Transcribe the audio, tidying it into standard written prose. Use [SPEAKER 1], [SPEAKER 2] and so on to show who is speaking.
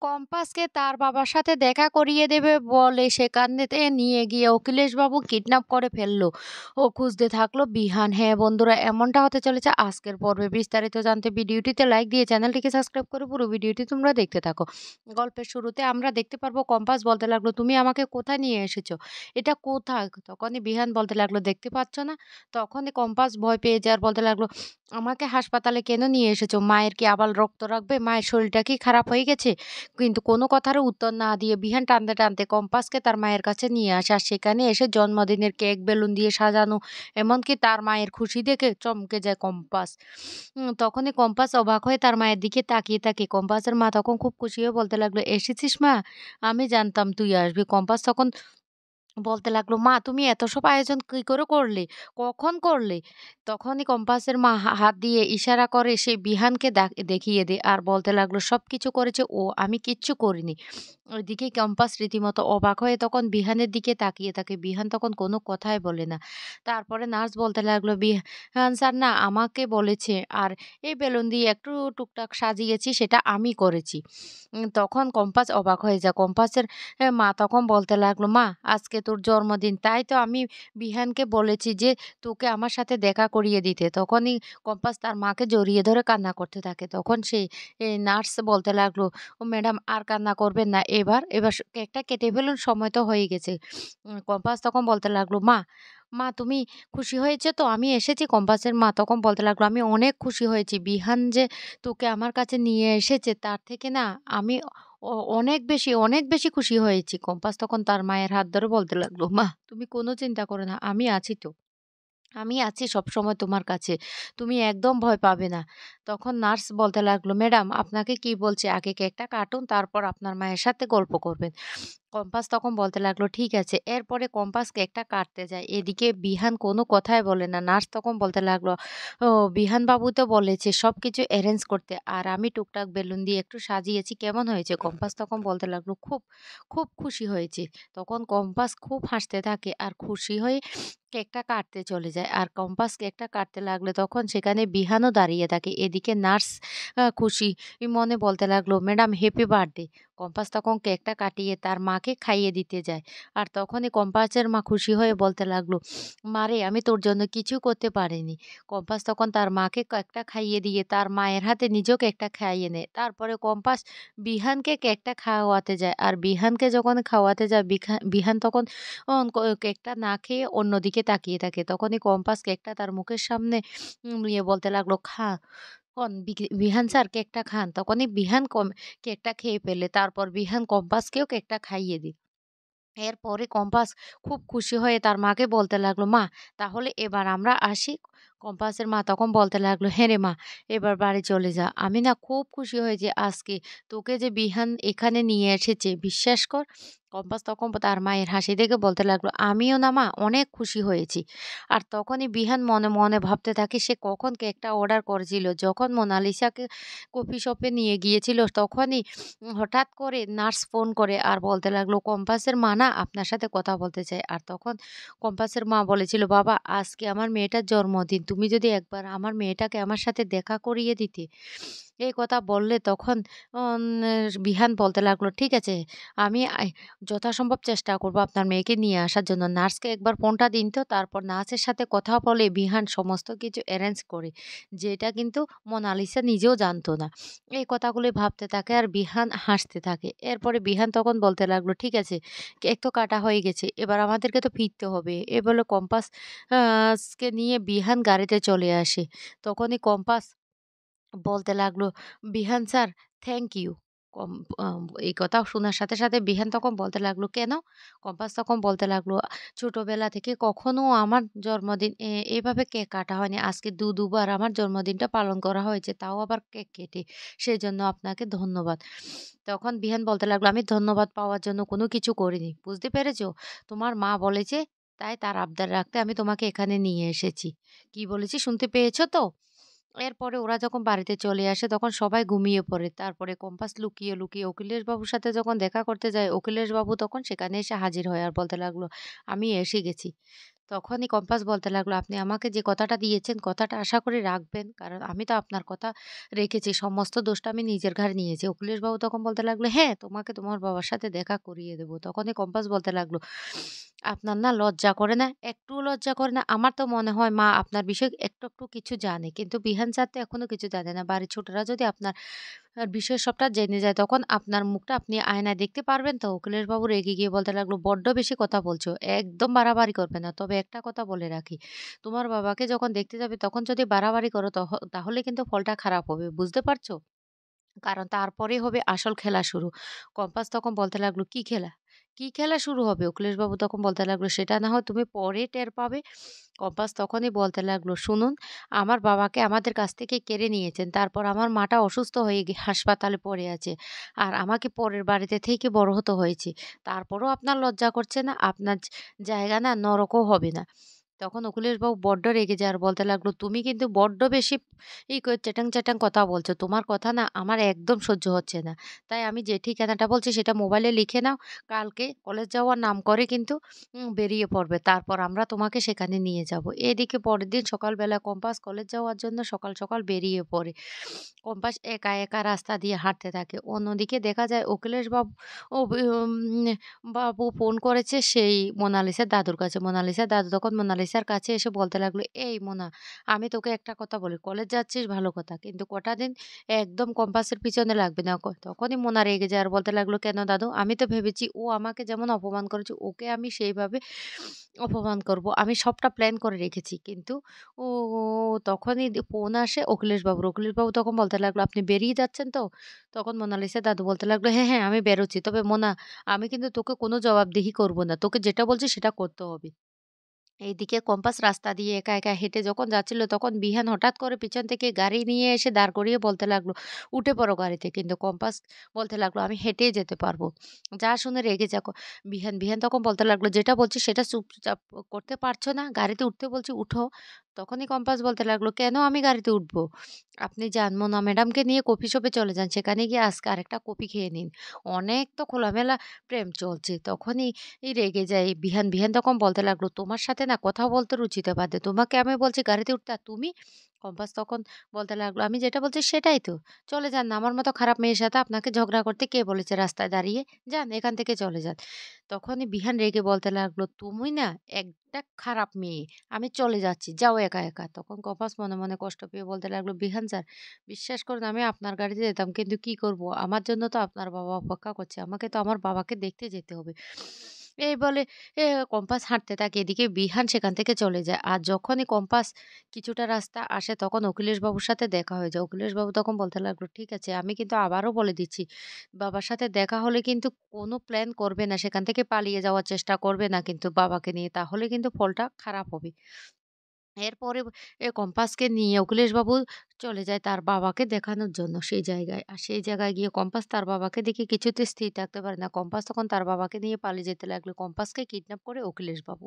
[SPEAKER 1] কম্পাসকে তার বাবার সাথে দেখা করিয়ে দেবে বলে সেখানেতে নিয়ে গিয়ে অখিলেশবাবু কিডন্যাপ করে ফেললো ও খুঁজতে থাকলো বিহান। হ্যাঁ বন্ধুরা, এমনটা হতে চলেছে আজকের পর্বে। বিস্তারিত জানতে ভিডিওটিতে লাইক দিয়ে চ্যানেলটিকে সাবস্ক্রাইব করে পুরো ভিডিওটি তোমরা দেখতে থাকো। গল্পের শুরুতে আমরা দেখতে পারবো কম্পাস বলতে লাগলো, তুমি আমাকে কোথায় নিয়ে এসেছো? এটা কোথায়? তখনই বিহান বলতে লাগলো, দেখতে পাচ্ছ না? তখনই কম্পাস ভয় পেয়ে যায় আর বলতে লাগলো, আমাকে হাসপাতালে কেন নিয়ে এসেছো? মায়ের কি আবার রক্ত রাখবে? মায়ের শরীরটা কি খারাপ হয়ে গেছে? কিন্তু কোনো কথারও উত্তর না দিয়ে বিহান টানতে টানতে কম্পাসকে তার মায়ের কাছে নিয়ে আসে। আর সেখানে এসে জন্মদিনের কেক বেলুন দিয়ে সাজানো, এমনকি তার মায়ের খুশি দেখে চমকে যায় কম্পাস। তখনই কম্পাস অবাক হয়ে তার মায়ের দিকে তাকিয়ে থাকে। কম্পাসের মা তখন খুব খুশি হয়ে বলতে লাগলো, এসেছিস মা? আমি জানতাম তুই আসবি। কম্পাস তখন বলতে লাগলো, মা তুমি এত সব আয়োজন কি করে করলে? কখন করলে? তখনই কম্পাসের মা হাত দিয়ে ইশারা করে সে বিহানকে দেখিয়ে দেয় আর বলতে লাগলো, সবকিছু করেছে ও, আমি কিচ্ছু করিনি। ওইদিকে কম্পাস রীতিমতো অবাক হয়ে তখন বিহানের দিকে তাকিয়ে থাকে। বিহান তখন কোনো কথাই বলে না। তারপরে নার্স বলতে লাগলো, বিহান স্যার না আমাকে বলেছে, আর এই বেলুন দিয়ে একটু টুকটাক সাজিয়েছি, সেটা আমি করেছি। তখন কম্পাস অবাক হয়ে যায়। কম্পাসের মা তখন বলতে লাগলো, মা আজকে তোর জন্মদিন, তাই তো আমি বিহানকে বলেছি যে তোকে আমার সাথে দেখা করিয়ে দিতে। তখনই কম্পাস তার মাকে জড়িয়ে ধরে কান্না করতে থাকে। তখন সেই নার্স বলতে লাগলো, ও ম্যাডাম আর কান্না করবেন না, এবার কেকটা কেটে ফেলুন, সময় তো হয়ে গেছে। কম্পাস তখন বলতে লাগলো, মা মা তুমি খুশি হয়েছে তো? আমি এসেছি। কম্পাসের মা তখন বলতে লাগলো, আমি অনেক খুশি হয়েছি। বিহান যে তোকে আমার কাছে নিয়ে এসেছে তার থেকে না আমি অনেক বেশি খুশি হয়েছি। কম্পাস তখন তার মায়ের হাত ধরে বলতে লাগলো, মা তুমি কোনো চিন্তা করো না, আমি আছি তো। আমি আছি সবসময় তোমার কাছে। তুমি একদম ভয় পাবে না। তখন নার্স বলতে লাগলো, ম্যাডাম আপনাকে কি বলছে? আগে কেকটা কাটুন, তারপর আপনার মায়ের সাথে গল্প করবেন। কম্পাস তখন বলতে লাগলো, ঠিক আছে। এরপরে কম্পাস কেকটা কাটতে যায়। এদিকে বিহান কোনো কথাই বলে না। নার্স তখন বলতে লাগলো, ও বিহান বাবু তো বলেছে সবকিছু এরেঞ্জ করতে, আর আমি টুকটাক বেলুন দিয়ে একটু সাজিয়েছি, কেমন হয়েছে? কম্পাস তখন বলতে লাগলো, খুব খুশি হয়েছে। তখন কম্পাস খুব হাসতে থাকে আর খুশি হয়ে কেকটা কাটতে চলে যায়। আর কম্পাস কেকটা কাটতে লাগলে তখন সেখানে বিহানও দাঁড়িয়ে থাকে। এদিকে নার্স খুশি মনে বলতে লাগলো, ম্যাডাম হ্যাপি বার্থডে। কম্পাস তখন কেকটা কাটিয়ে তার মাকে খাইয়ে দিতে যায়। আর তখনই কম্পাসের মা খুশি হয়ে বলতে লাগলো, মারে আমি তোর জন্য কিছু করতে পারিনি। কম্পাস তখন তার মাকে কেকটা খাইয়ে দিয়ে তার মায়ের হাতে নিজেও কেকটা খাইয়ে নেয়। তারপরে কম্পাস বিহানকে কেকটা খাওয়াতে যায়। আর বিহানকে যখন খাওয়াতে যায় বিহান তখন কেকটা না খেয়ে অন্যদিকে তাকিয়ে থাকে। তখনই কম্পাস কেকটা তার মুখের সামনে নিয়ে বলতে লাগলো, খা। বিহান স্যার কেকটা খান। তখনই বিহান কেকটা খেয়ে ফেলে। তারপর বিহান কম্পাসকেও কেকটা খাইয়ে দেয়। এরপরে কম্পাস খুব খুশি হয়ে তার মাকে বলতে লাগলো, মা তাহলে এবার আমরা আসি? কম্পাসের মা তখন বলতে লাগলো, হ্যাঁ রে মা, এবার বাড়ি চলে যা। আমি না খুব খুশি হয়েছি আজকে তোকে যে বিহান এখানে নিয়ে এসেছে, বিশ্বাস কর। কম্পাস তখন তার মায়ের হাসি দেখে বলতে লাগলো, আমিও না মা অনেক খুশি হয়েছি। আর তখনই বিহান মনে মনে ভাবতে থাকে সে কখন কেকটা অর্ডার করেছিল। যখন মোনালিসাকে কফি শপে নিয়ে গিয়েছিল তখনই হঠাৎ করে নার্স ফোন করে আর বলতে লাগলো, কম্পাসের মা না আপনার সাথে কথা বলতে চায়। আর তখন কম্পাসের মা বলেছিল, বাবা আজকে আমার মেয়েটার জন্মদিন, তুমি যদি একবার আমার মেয়েটাকে আমার সাথে দেখা করিয়ে দিতে। এই কথা বললে তখন বিহান বলতে লাগলো, ঠিক আছে, আমি যথাসম্ভব চেষ্টা করব আপনার মেয়েকে নিয়ে আসার জন্য। নার্সকে একবার ফোনটা দিন তো। তারপর নার্সের সাথে কথা বলে বিহান সমস্ত কিছু অ্যারেঞ্জ করে, যেটা কিন্তু মোনালিসা নিজেও জানতো না। এই কথাগুলি ভাবতে থাকে আর বিহান হাসতে থাকে। এরপরে বিহান তখন বলতে লাগলো, ঠিক আছে, কেক তো কাটা হয়ে গেছে, এবার আমাদেরকে তো ফিরতে হবে। এ বলে কম্পাস কে নিয়ে বিহান গাড়িতে চলে আসে। তখনই কম্পাস বলতে লাগলো, বিহান স্যার থ্যাংক ইউ। কম আ এই কথা শোনার সাথে, সাথে বিহান তখন বলতে লাগলো, কেন? কম্পাস তখন বলতে লাগলো, ছোটবেলা থেকে কখনো আমার জন্মদিন এভাবে কেক কাটা হয়নি। আজকে দুবার আমার জন্মদিনটা পালন করা হয়েছে, তাও আবার কেক কেটে। সেজন্য আপনাকে ধন্যবাদ। তখন বিহান বলতে লাগলো, আমি ধন্যবাদ পাওয়ার জন্য কোনো কিছু করিনি। বুঝতে পেরেছো? তোমার মা বলেছে, তাই তার আবদার রাখতে আমি তোমাকে এখানে নিয়ে এসেছি। কি বলেছি শুনতে পেয়েছো তো? এরপরে ওরা যখন বাড়িতে চলে আসে তখন সবাই ঘুমিয়ে পড়ে। তারপরে কম্পাস লুকিয়ে, লুকিয়ে অখিলেশ বাবুর সাথে যখন দেখা করতে যায়, অখিলেশ বাবু তখন সেখানে এসে হাজির হয় আর বলতে লাগলো, আমি এসে গেছি। তখনই কম্পাস বলতে লাগলো, "আপনি আমাকে যে কথাটা দিয়েছেন, কথাটা আশা করি রাখবেন। কারণ আমি তো আপনার কথা রেখেছি। সমস্ত দোষটা আমি নিজের ঘাড়ে নিয়েছি।" অখিলেশবাবু তখন বলতে লাগলো, "হ্যাঁ, তোমাকে তোমার বাবার সাথে দেখা করিয়ে দেব।" তখনই কম্পাস বলতে লাগলো, "আপনার না লজ্জা করে না? একটুও লজ্জা করে না? আমার তো মনে হয় মা আপনার বিষয়ে একটু, একটু কিছু জানে। কিন্তু বিহান স্যার তো এখনো কিছু জানে না। বাড়ির ছোটরা যদি আপনার বিষয় সবটা জেনে যায়, তখন আপনার মুখটা আপনি আয়নায় দেখতে পারবেন তো?" অখিলেশবাবু রেগে গিয়ে বলতে লাগলো, "বড্ড বেশি কথা বলছো। একদম বাড়াবাড়ি করবে না। তবে একটা কথা বলে রাখি, তোমার বাবাকে যখন দেখতে যাবে তখন যদি বাড়াবাড়ি করো তাহলে কিন্তু ফলটা খারাপ হবে। বুঝতে পারছো? কারণ তারপরেই হবে আসল খেলা শুরু।" কম্পাস তখন বলতে লাগলো, "কি খেলা? কি খেলা শুরু হবে?" অখিলেশবাবু তখন বলতে লাগলো, "সেটা না হয় তুমি পরে টের পাবে।" কম্পাস তখনই বলতে লাগলো, "শুনুন, আমার বাবাকে আমাদের কাছ থেকে কেড়ে নিয়েছেন। তারপর আমার মাটা অসুস্থ হয়ে হাসপাতালে পড়ে আছে। আর আমাকে পরের বাড়িতে থেকে বড় হতে হয়েছে। তারপরেও আপনার লজ্জা করছে না? আপনার জায়গা না নরকও হবে না।" তখন অখিলেশবাবু বড্ড রেগে যায় আর বলতে লাগলো, "তুমি কিন্তু বড্ড বেশি চ্যাটাং, চ্যাটাং কথা বলছো। তোমার কথা না আমার একদম সহ্য হচ্ছে না। তাই আমি যে ঠিকানাটা বলছি সেটা মোবাইলে লিখে নাও। কালকে কলেজ যাওয়ার নাম করে কিন্তু বেরিয়ে পড়বে। তারপর আমরা তোমাকে সেখানে নিয়ে যাব।" এদিকে পরের দিন সকালবেলা কম্পাস কলেজ যাওয়ার জন্য সকাল, সকাল বেরিয়ে পড়ে। কম্পাস একা, একা রাস্তা দিয়ে হাঁটতে থাকে। অন্যদিকে দেখা যায় অখিলেশ ও বাবু ফোন করেছে সেই মোনালিসার দাদুর কাছে। মোনালিসার দাদু তখন মোনালিসার কাছে এসে বলতে লাগলো, "এই মোনা, আমি তোকে একটা কথা বলি। কলেজ যাচ্ছিস ভালো কথা। কিন্তু কটা দিন একদম কম্পাসের পিছনে লাগবি না।" তখনই মোনা রেগে যায় আর বলতে লাগলো, "কেন দাদু? আমি তো ভেবেছি ও আমাকে যেমন অপমান করেছে ওকে আমি সেইভাবে অপমান করব। আমি সবটা প্ল্যান করে রেখেছি।" কিন্তু ও তখনই ফোন আসে অখিলেশবাবুর। অখিলেশবাবু তখন বলতে লাগলো, "আপনি বেরিয়ে যাচ্ছেন তো?" তখন মোনালিসার দাদু বলতে লাগলো, "হ্যাঁ, হ্যাঁ, আমি বেরোচ্ছি। তবে মোনা, আমি কিন্তু তোকে কোনো জবাবদিহি করব না। তোকে যেটা বলছি সেটা করতে হবে।" এইদিকে কম্পাস রাস্তা দিয়ে একা, একা হেঁটে যখন যাচ্ছিল তখন বিহান হঠাৎ করে পিছন থেকে গাড়ি নিয়ে এসে দাঁড় করিয়ে বলতে লাগলো, "উঠে পড়ো গাড়িতে।" কিন্তু কম্পাস বলতে লাগলো, "আমি হেঁটেই যেতে পারবো।" যা শুনে রেগে যা বিহান। বিহান তখন বলতে লাগলো, "যেটা বলছি সেটা চুপচাপ করতে পারছো না? গাড়িতে উঠতে বলছি উঠো।" তখনই কম্পাস বলতে লাগলো, "কেন আমি গাড়িতে উঠবো? আপনি যান মোনা ম্যাডামকে নিয়ে কফি শপে চলে যান। সেখানে গিয়ে আজকে আরেকটা কফি খেয়ে নিন। অনেক তো খোলামেলা প্রেম চলছে।" তখনই রেগে যায় বিহান। বিহান তখন বলতে লাগলো, "তোমার সাথে না কথা বলতে রুচিতে বাধে। তোমাকে আমি বলছি গাড়িতে উঠতে আর তুমি?" কম্পাস তখন বলতে লাগলো, "আমি যেটা বলছি সেটাই তো। চলে যান না। আমার মতো খারাপ মেয়ের সাথে আপনাকে ঝগড়া করতে কে বলেছে রাস্তায় দাঁড়িয়ে? যান এখান থেকে চলে যান।" তখনই বিহান রেগে বলতে লাগলো, "তুমি না একটা খারাপ মেয়ে। আমি চলে যাচ্ছি। যাও একা, একা।" তখন কম্পাস মনে, মনে কষ্ট পেয়ে বলতে লাগলো, "বিহান স্যার, বিশ্বাস করুন আমি আপনার গাড়িতে যেতাম। কিন্তু কি করব? আমার জন্য তো আপনার বাবা অপেক্ষা করছে। আমাকে তো আমার বাবাকে দেখতে যেতে হবে।" এই বলে কম্পাস হাঁটতে থাকে। এদিকে বিহান সেখান থেকে চলে যায়। আর যখনই কম্পাস কিছুটা রাস্তা আসে তখন অখিলেশবাবুর সাথে দেখা হয়ে যায়। অখিলেশবাবু তখন বলতে লাগলো, "ঠিক আছে, আমি কিন্তু আবারও বলে দিচ্ছি, বাবার সাথে দেখা হলে কিন্তু কোনো প্ল্যান করবে না। সেখান থেকে পালিয়ে যাওয়ার চেষ্টা করবে না কিন্তু বাবাকে নিয়ে। তাহলে কিন্তু ফলটা খারাপ হবে।" এরপরে কম্পাসকে নিয়ে অখিলেশবাবু চলে যায় তার বাবাকে দেখানোর জন্য সেই জায়গায়। আর সেই জায়গায় গিয়ে কম্পাস তার বাবাকে দেখে কিছুতে স্থির থাকতে পারে না। কম্পাস তখন তার বাবাকে নিয়ে পালিয়ে যেতে লাগলো। কম্পাসকে কিডন্যাপ করে অখিলেশবাবু।